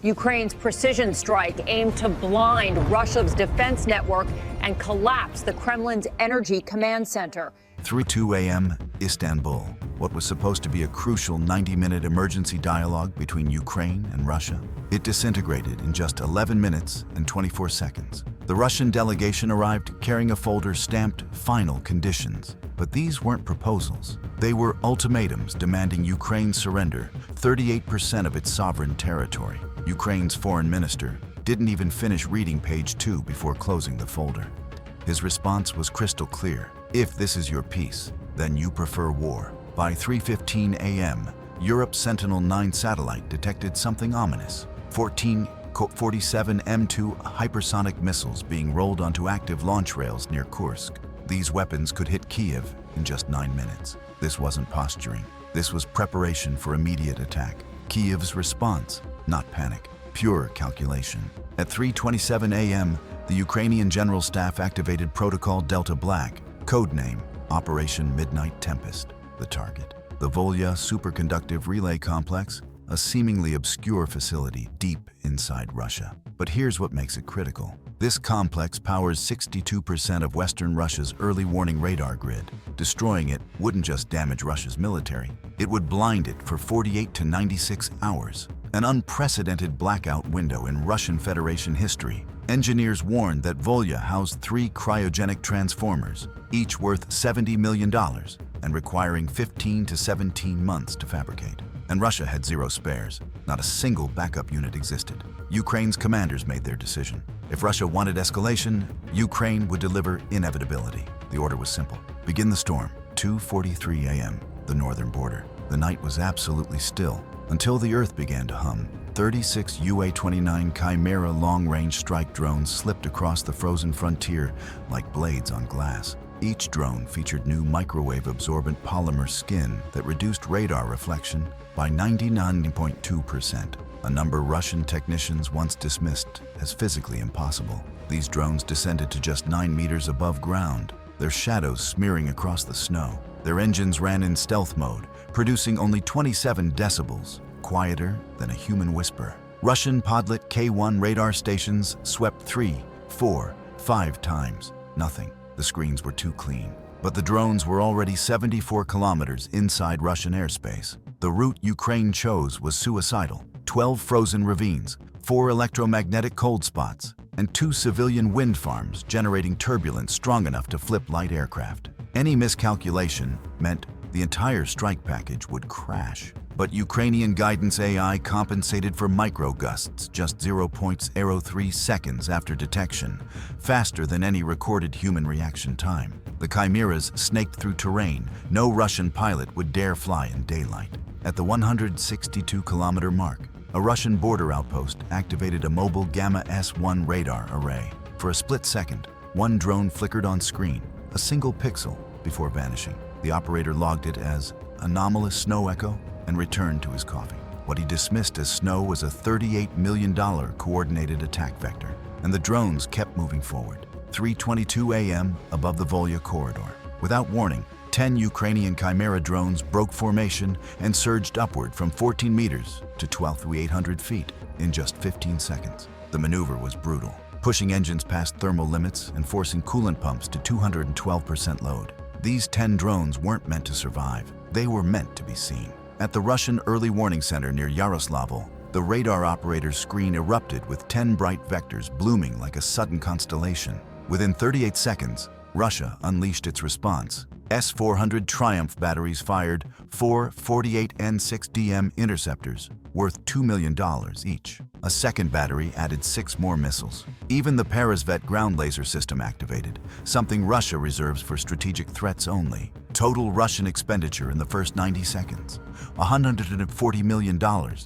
Ukraine's precision strike aimed to blind Russia's defense network and collapse the Kremlin's energy command center. 3:02 a.m., Istanbul. What was supposed to be a crucial 90-minute emergency dialogue between Ukraine and Russia. It disintegrated in just 11 minutes and 24 seconds. The Russian delegation arrived carrying a folder stamped "Final Conditions." But these weren't proposals. They were ultimatums demanding Ukraine surrender 38% of its sovereign territory. Ukraine's foreign minister didn't even finish reading page 2 before closing the folder. His response was crystal clear. If this is your peace, then you prefer war. By 3:15 a.m., Europe's Sentinel-9 satellite detected something ominous. 14 47 M2 hypersonic missiles being rolled onto active launch rails near Kursk. These weapons could hit Kyiv in just 9 minutes. This wasn't posturing. This was preparation for immediate attack. Kyiv's response, not panic, pure calculation. At 3:27 a.m., the Ukrainian General Staff activated Protocol Delta Black, codename Operation Midnight Tempest. The target, the Volya superconductive relay complex, a seemingly obscure facility deep inside Russia. But here's what makes it critical. This complex powers 62% of Western Russia's early warning radar grid. Destroying it wouldn't just damage Russia's military, it would blind it for 48 to 96 hours. An unprecedented blackout window in Russian Federation history. Engineers warned that Volya housed 3 cryogenic transformers, each worth $70 million and requiring 15 to 17 months to fabricate. And Russia had 0 spares. Not a single backup unit existed. Ukraine's commanders made their decision. If Russia wanted escalation, Ukraine would deliver inevitability. The order was simple. Begin the storm. 2:43 a.m., the northern border. The night was absolutely still until the earth began to hum. 36 UA-29 Chimera long-range strike drones slipped across the frozen frontier like blades on glass. Each drone featured new microwave-absorbent polymer skin that reduced radar reflection by 99.2%, a number Russian technicians once dismissed as physically impossible. These drones descended to just 9 meters above ground, their shadows smearing across the snow. Their engines ran in stealth mode, producing only 27 decibels, quieter than a human whisper. Russian Podlet K-1 radar stations swept 3, 4, 5 times. Nothing. The screens were too clean. But the drones were already 74 kilometers inside Russian airspace. The route Ukraine chose was suicidal. 12 frozen ravines, 4 electromagnetic cold spots, and 2 civilian wind farms generating turbulence strong enough to flip light aircraft. Any miscalculation meant the entire strike package would crash. But Ukrainian guidance AI compensated for microgusts just 0.03 seconds after detection, faster than any recorded human reaction time. The Chimeras snaked through terrain no Russian pilot would dare fly in daylight. At the 162-kilometer mark, a Russian border outpost activated a mobile Gamma S1 radar array. For a split second, one drone flickered on screen, a single pixel, before vanishing. The operator logged it as anomalous snow echo and returned to his coffee. What he dismissed as snow was a $38 million coordinated attack vector, and the drones kept moving forward. 3:22 a.m. above the Volya corridor. Without warning, 10 Ukrainian Chimera drones broke formation and surged upward from 14 meters to 12,800 feet in just 15 seconds. The maneuver was brutal, pushing engines past thermal limits and forcing coolant pumps to 212% load. These 10 drones weren't meant to survive. They were meant to be seen. At the Russian Early Warning Center near Yaroslavl, the radar operator's screen erupted with 10 bright vectors blooming like a sudden constellation. Within 38 seconds, Russia unleashed its response. S-400 Triumph batteries fired 4 48N6DM interceptors, worth $2 million each. A second battery added 6 more missiles. Even the Peresvet ground laser system activated, something Russia reserves for strategic threats only. Total Russian expenditure in the first 90 seconds, $140 million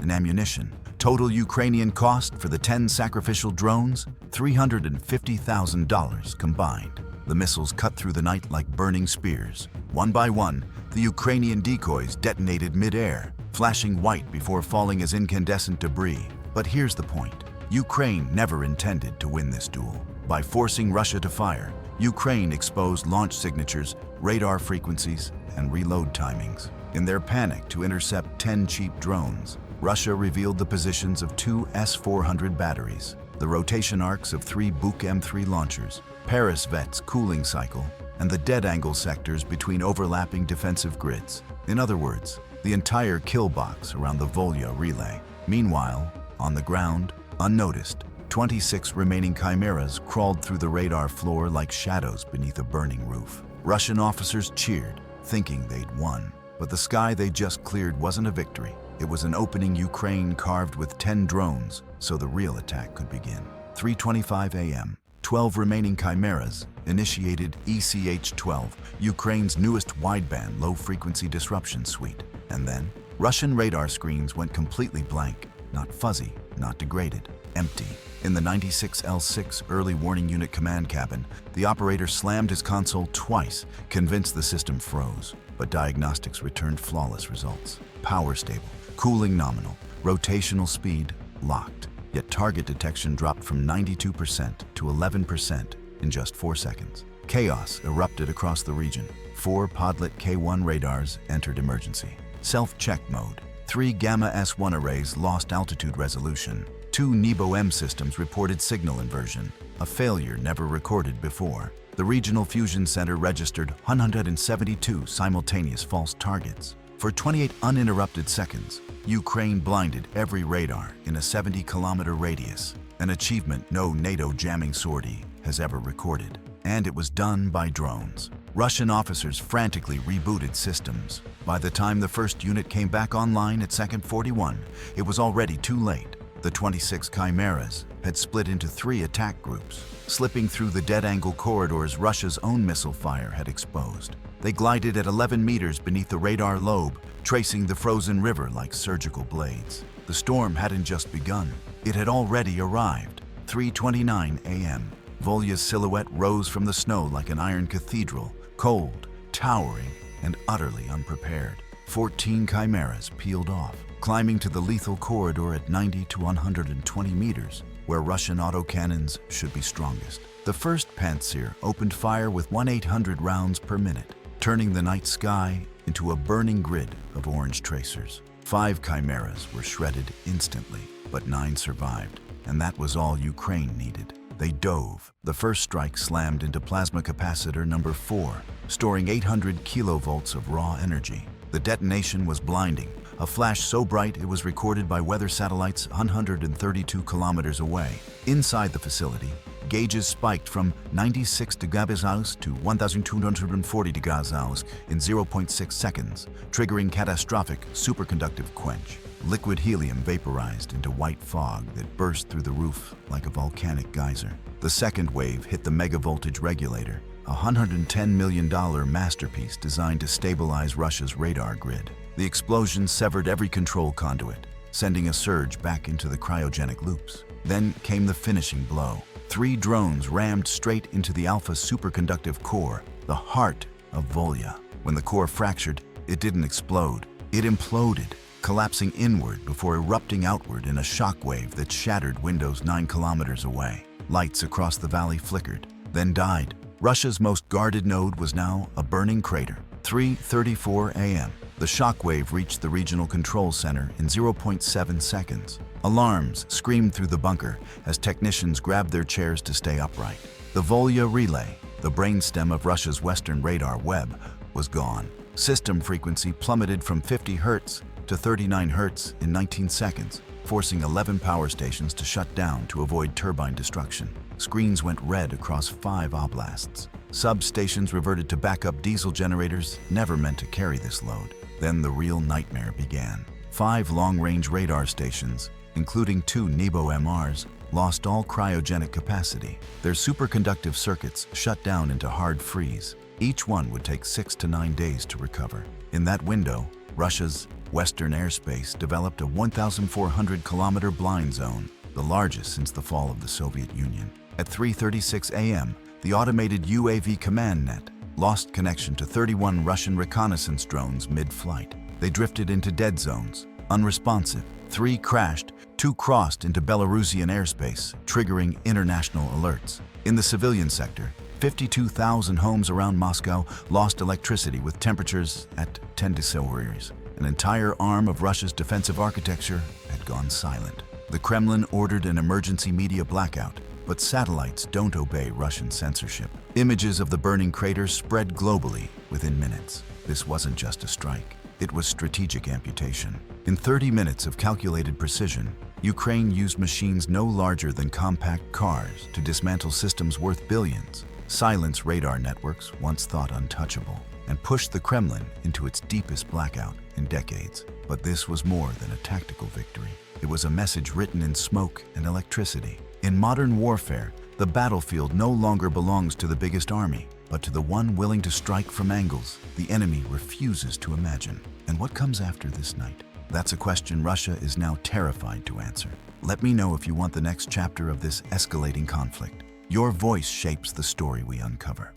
in ammunition. Total Ukrainian cost for the 10 sacrificial drones, $350,000 combined. The missiles cut through the night like burning spears. One by one, the Ukrainian decoys detonated mid-air, flashing white before falling as incandescent debris. But here's the point. Ukraine never intended to win this duel. By forcing Russia to fire, Ukraine exposed launch signatures, radar frequencies, and reload timings. In their panic to intercept 10 cheap drones, Russia revealed the positions of two S-400 batteries, the rotation arcs of three Buk M3 launchers, Paris Vet's cooling cycle, and the dead-angle sectors between overlapping defensive grids. In other words, the entire kill box around the Volya relay. Meanwhile, on the ground, unnoticed, 26 remaining chimeras crawled through the radar floor like shadows beneath a burning roof. Russian officers cheered, thinking they'd won. But the sky they just cleared wasn't a victory. It was an opening Ukraine carved with 10 drones, so the real attack could begin. 3:25 a.m. 12 remaining chimeras initiated ECH-12, Ukraine's newest wideband low-frequency disruption suite. And then, Russian radar screens went completely blank, not fuzzy, not degraded, empty. In the 96L6 early warning unit command cabin, the operator slammed his console twice, convinced the system froze. But diagnostics returned flawless results. Power stable, cooling nominal, rotational speed locked. Yet target detection dropped from 92% to 11% in just 4 seconds. Chaos erupted across the region. 4 Podlet K1 radars entered emergency. Self-check mode. 3 Gamma S1 arrays lost altitude resolution. 2 Nebo-M systems reported signal inversion, a failure never recorded before. The Regional Fusion Center registered 172 simultaneous false targets. For 28 uninterrupted seconds, Ukraine blinded every radar in a 70-kilometer radius, an achievement no NATO jamming sortie has ever recorded. And it was done by drones. Russian officers frantically rebooted systems. By the time the first unit came back online at second 41, it was already too late. The 26 chimeras had split into 3 attack groups, slipping through the dead-angle corridors Russia's own missile fire had exposed. They glided at 11 meters beneath the radar lobe, tracing the frozen river like surgical blades. The storm hadn't just begun. It had already arrived. 3:29 a.m. Volya's silhouette rose from the snow like an iron cathedral, cold, towering, and utterly unprepared. 14 chimeras peeled off, climbing to the lethal corridor at 90 to 120 meters, where Russian autocannons should be strongest. The first Pantsir opened fire with 1,800 rounds per minute, turning the night sky into a burning grid of orange tracers. 5 chimeras were shredded instantly, but 9 survived, and that was all Ukraine needed. They dove. The first strike slammed into plasma capacitor number 4, storing 800 kilovolts of raw energy. The detonation was blinding, a flash so bright it was recorded by weather satellites 132 kilometers away. Inside the facility, gauges spiked from 96 degabits to 1,240 degabits in 0.6 seconds, triggering catastrophic superconductive quench. Liquid helium vaporized into white fog that burst through the roof like a volcanic geyser. The second wave hit the megavoltage regulator, a $110 million masterpiece designed to stabilize Russia's radar grid. The explosion severed every control conduit, sending a surge back into the cryogenic loops. Then came the finishing blow. 3 drones rammed straight into the alpha superconductive core, the heart of Volya. When the core fractured, it didn't explode. It imploded, collapsing inward before erupting outward in a shockwave that shattered windows 9 kilometers away. Lights across the valley flickered, then died. Russia's most guarded node was now a burning crater. 3:34 a.m. The shockwave reached the regional control center in 0.7 seconds. Alarms screamed through the bunker as technicians grabbed their chairs to stay upright. The Volya relay, the brainstem of Russia's western radar web, was gone. System frequency plummeted from 50 Hz to 39 Hz in 19 seconds, forcing 11 power stations to shut down to avoid turbine destruction. Screens went red across 5 oblasts. Substations reverted to backup diesel generators never meant to carry this load. Then the real nightmare began. 5 long-range radar stations, including 2 Nebo-MRs, lost all cryogenic capacity. Their superconductive circuits shut down into hard freeze. Each one would take 6 to 9 days to recover. In that window, Russia's western airspace developed a 1,400-kilometer blind zone, the largest since the fall of the Soviet Union. At 3:36 a.m., the automated UAV command net lost connection to 31 Russian reconnaissance drones mid-flight. They drifted into dead zones, unresponsive. 3 crashed, 2 crossed into Belarusian airspace, triggering international alerts. In the civilian sector, 52,000 homes around Moscow lost electricity with temperatures at 10 degrees Celsius. An entire arm of Russia's defensive architecture had gone silent. The Kremlin ordered an emergency media blackout, but satellites don't obey Russian censorship. Images of the burning craters spread globally within minutes. This wasn't just a strike. It was strategic amputation. In 30 minutes of calculated precision, Ukraine used machines no larger than compact cars to dismantle systems worth billions, silence radar networks once thought untouchable, and push the Kremlin into its deepest blackout in decades. But this was more than a tactical victory. It was a message written in smoke and electricity. In modern warfare, the battlefield no longer belongs to the biggest army, but to the one willing to strike from angles the enemy refuses to imagine. And what comes after this night? That's a question Russia is now terrified to answer. Let me know if you want the next chapter of this escalating conflict. Your voice shapes the story we uncover.